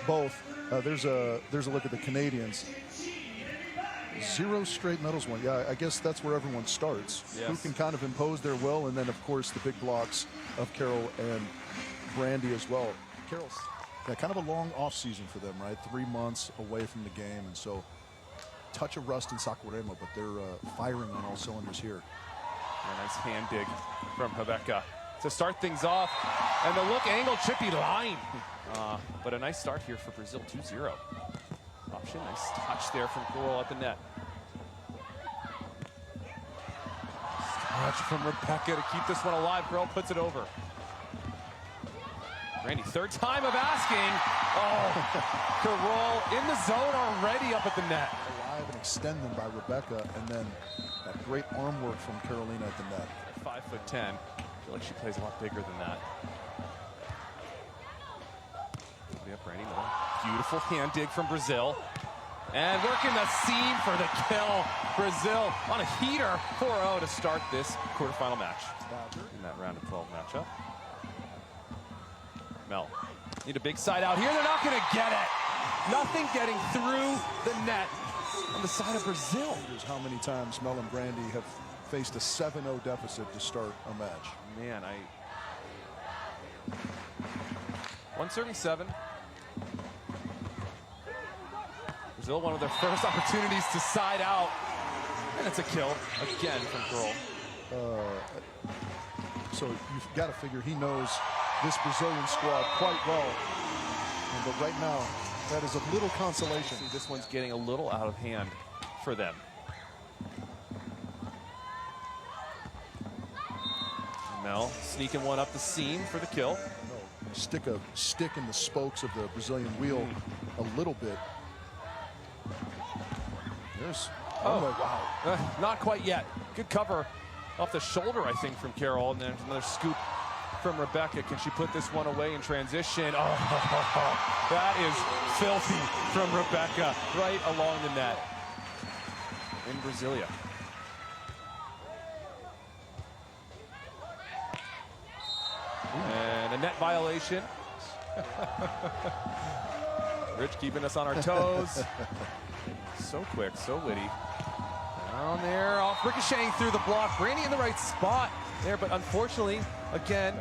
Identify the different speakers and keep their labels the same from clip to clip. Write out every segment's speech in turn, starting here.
Speaker 1: both. There's a look at the Canadians. 0 straight medals won. Yeah, I guess that's where everyone starts.
Speaker 2: Yes.
Speaker 1: Who can kind of impose their will, and then of course the big blocks of Carol and Brandie as well. Carol's kind of a long off season for them, right? 3 months away from the game, and so touch of rust in Saquarema, but they're firing on all cylinders here.
Speaker 2: A nice hand dig from Rebecca to start things off, and the look angle chippy line, but a nice start here for Brazil. 2-0. Option, nice touch there from Carol at the net. Touch from Rebecca to keep this one alive. Carol puts it over. Brandie, third time of asking. Oh, Carol in the zone already up at the net.
Speaker 1: Alive and extended by Rebecca, and then that great arm work from Carolina at the net.
Speaker 2: 5'10". I feel like she plays a lot bigger than that. Yep, Brandie, beautiful hand dig from Brazil. And working the seam for the kill. Brazil on a heater, 4-0 to start this quarterfinal match. In that round of 12 matchup. Mel, need a big side out here. They're not going to get it. Nothing getting through the net on the side of Brazil.
Speaker 1: Here's how many times Mel and Brandie have faced a 7-0 deficit to start a match.
Speaker 2: Man, 137. Brazil, one of their first opportunities to side out. And it's a kill again from Carol.
Speaker 1: So you've got to figure he knows this Brazilian squad quite well. But right now, that is a little consolation.
Speaker 2: See, this one's getting a little out of hand for them. Mel sneaking one up the seam for the kill.
Speaker 1: Stick a stick in the spokes of the Brazilian wheel a little bit. There's,
Speaker 2: wow. Not quite yet. Good cover off the shoulder, I think, from Carol. And then another scoop from Rebecca. Can she put this one away in transition? Oh, that is filthy from Rebecca right along the net in Brasilia. And a net violation. Rich keeping us on our toes. So quick, so witty. Down there, off ricocheting through the block. Brandie in the right spot there, but unfortunately, again,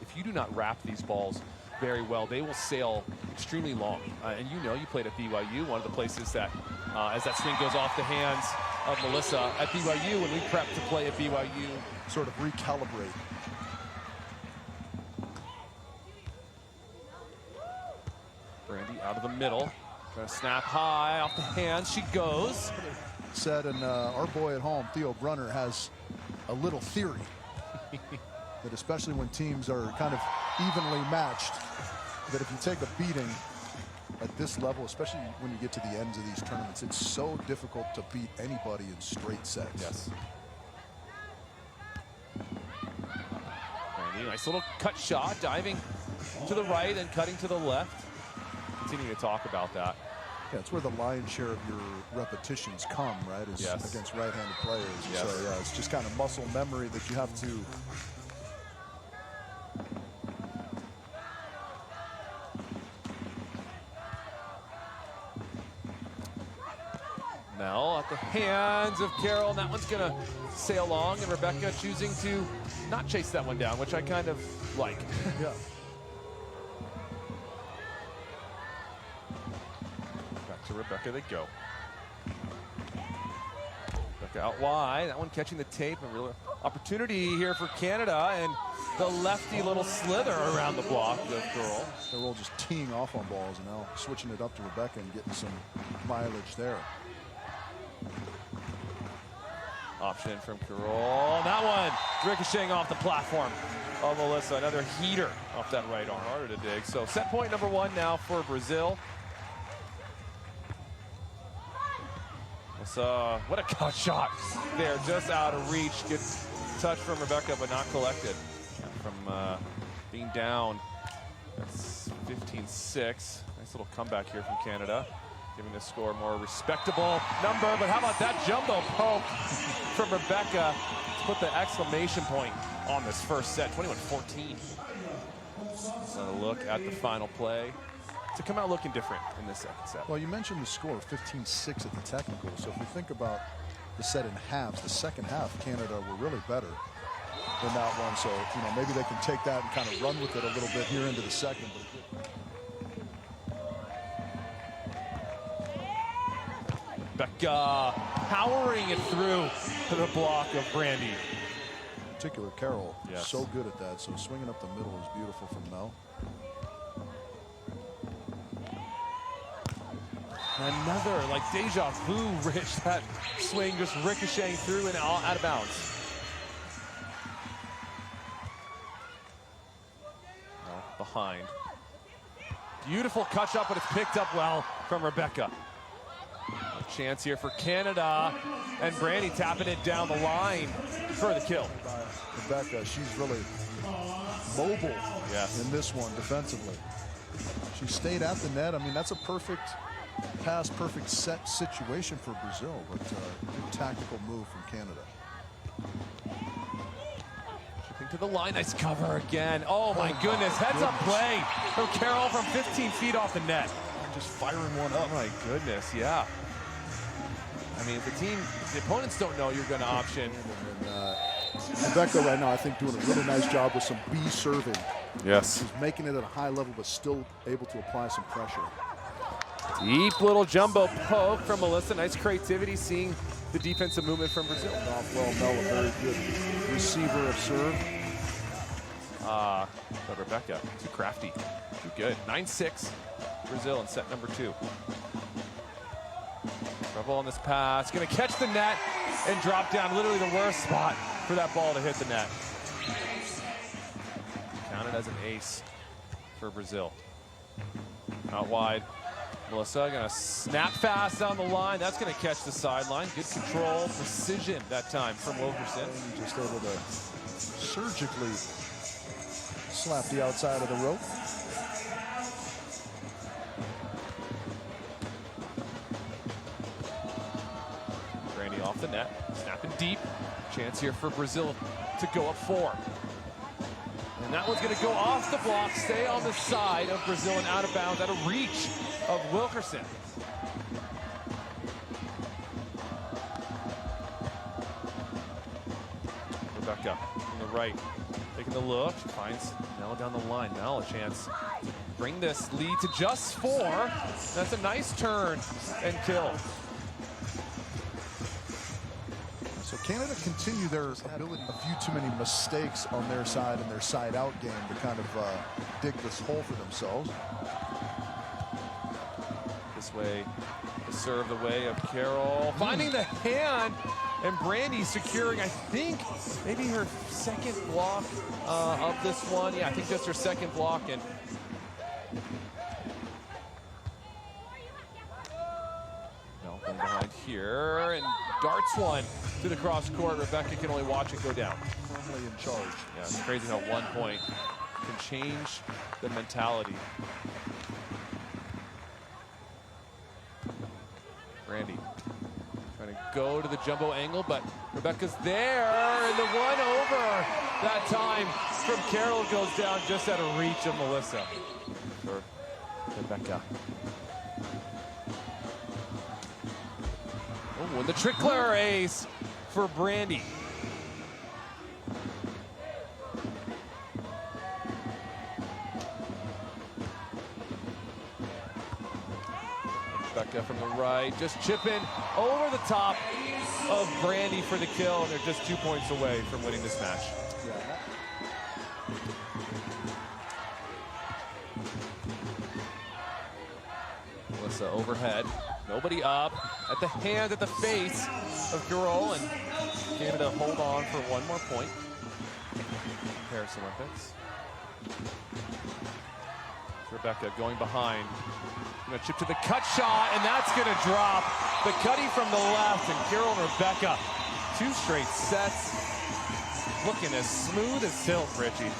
Speaker 2: if you do not wrap these balls very well, they will sail extremely long. And you know, you played at BYU, one of the places that, as that swing goes off the hands of Melissa at BYU, when we prep to play at BYU,
Speaker 1: sort of recalibrate.
Speaker 2: Brandie out of the middle. Trying to snap high off the hands. She goes.
Speaker 1: Said, and our boy at home, Theo Brunner, has a little theory that especially when teams are kind of evenly matched, that if you take a beating at this level, especially when you get to the ends of these tournaments, it's so difficult to beat anybody in straight sets.
Speaker 2: Yes. Brandie, nice little cut shot, diving to the right and cutting to the left. Continuing to talk about that.
Speaker 1: Yeah, it's where the lion's share of your repetitions come, right? Is against right-handed players.
Speaker 2: Yes.
Speaker 1: So yeah, it's just kind of muscle memory that you have to.
Speaker 2: Mel at the hands of Carol, and that one's gonna sail long, and Rebecca choosing to not chase that one down, which I kind of like.
Speaker 1: Yeah.
Speaker 2: To Rebecca they go. Rebecca out wide. That one catching the tape. A real opportunity here for Canada, and the lefty little slither around the block of Carol.
Speaker 1: They're all just teeing off on balls, and now switching it up to Rebecca and getting some mileage there.
Speaker 2: Option from Carol. That one ricocheting off the platform of Melissa. Another heater off that right arm. Harder to dig. So set point number 1 now for Brazil. What a cut shot there, just out of reach. Good touch from Rebecca, but not collected. From being down, that's 15-6. Nice little comeback here from Canada, giving the score a more respectable number. But how about that jumbo poke from Rebecca to put the exclamation point on this first set, 21-14. So a look at the final play. to come out looking different in this second set.
Speaker 1: Well, you mentioned the score, 15-6 at the technical. So if we think about the set in halves, the second half, Canada were really better than that one. So, you know, maybe they can take that and kind of run with it a little bit here into the second.
Speaker 2: Becca powering it through to the block of Brandie.
Speaker 1: In particular, Carol,
Speaker 2: yes,
Speaker 1: so good at that. So swinging up the middle is beautiful from Mel.
Speaker 2: Another, like, deja vu, Rich, that swing just ricocheting through and out of bounds. Well, behind. Beautiful catch up, but it's picked up well from Rebecca. A chance here for Canada, and Brandie tapping it down the line for the kill.
Speaker 1: Rebecca, she's really mobile,
Speaker 2: yes,
Speaker 1: in this one defensively. She stayed at the net. I mean, that's a perfect pass, perfect set situation for Brazil, but good tactical move from Canada.
Speaker 2: Shipping to the line, nice cover again. Oh my goodness, heads up play from Carol from 15 feet off the net.
Speaker 1: Just firing one up.
Speaker 2: Oh my goodness, yeah. I mean, if the opponents don't know you're going to option.
Speaker 1: And Rebecca right now, I think, doing a really nice job with some B serving.
Speaker 2: Yes.
Speaker 1: She's making it at a high level, but still able to apply some pressure.
Speaker 2: Deep little jumbo poke from Melissa. Nice creativity, seeing the defensive movement from Brazil.
Speaker 1: Off well, Mel, a very good receiver of serve.
Speaker 2: But Rebecca, too crafty, too good. 9-6, Brazil in set number 2. Trouble on this pass, gonna catch the net and drop down, literally the worst spot for that ball to hit the net. Counted as an ace for Brazil. Out wide. Melissa gonna snap fast down the line. That's gonna catch the sideline. Good control, precision that time from Wilkerson.
Speaker 1: Just able to surgically slap the outside of the rope.
Speaker 2: Brandie off the net, snapping deep. Chance here for Brazil to go up 4. And that one's gonna go off the block, stay on the side of Brazil and out of bounds, out of reach of Wilkerson. Rebecca on the right, taking the look, she finds Mel down the line. Mel a chance to bring this lead to just 4. That's a nice turn and kill.
Speaker 1: So Canada continue their ability, a few too many mistakes on their side and their side out game to kind of dig this hole for themselves.
Speaker 2: This way, the serve the way of Carol. Finding the hand, and Brandie securing, I think, maybe her second block of this one. Yeah, I think just her second block. And no, going behind here, and darts one to the cross court. Rebecca can only watch it go down.
Speaker 1: Firmly in charge.
Speaker 2: Yeah, it's crazy how 1 point can change the mentality. Brandie trying to go to the jumbo angle, but Rebecca's there, and the 1 over that time from Carol goes down just out of reach of Melissa. For Rebecca. Oh, and the trickler ace for Brandie. Becca from the right, just chipping over the top of Brandie for the kill, and they're just 2 points away from winning this match. Melissa overhead, nobody up, at the hand, at the face of Carol, and Canada hold on for 1 more point. Paris Olympics. Rebecca going behind. Gonna chip to the cut shot, and that's gonna drop. The cutty from the left, and Carol and Rebecca, 2 straight sets. Looking as smooth as silk, Richie.